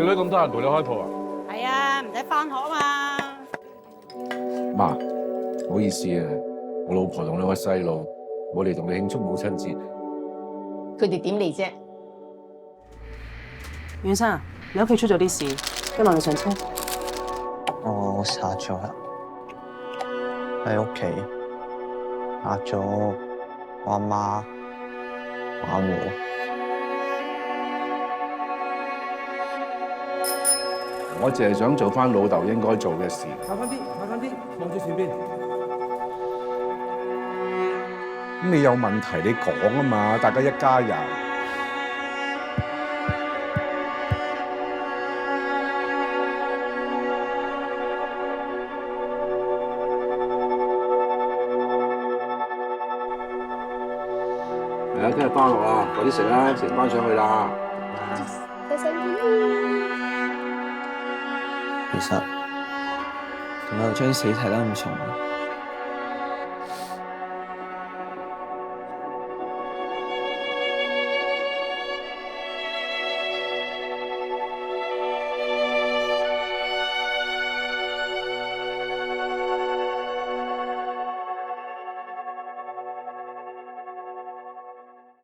你女咁得閒同你開鋪啊？係啊，唔使翻學啊嘛。媽，唔好意思啊，我老婆同兩個細路，我嚟同你慶祝母親節。佢哋點嚟啫？袁生，你屋企出咗啲事，今日你上車。我殺咗啦，喺屋企殺咗我阿媽、我阿妹。我淨係想做翻老豆應該做嘅事。靠翻啲，望住前邊。咁你有問題你講啊嘛，大家一家人。係啊，聽日翻學啦，快啲食啦，成班上去啦。其實點解我將死睇得咁重啊？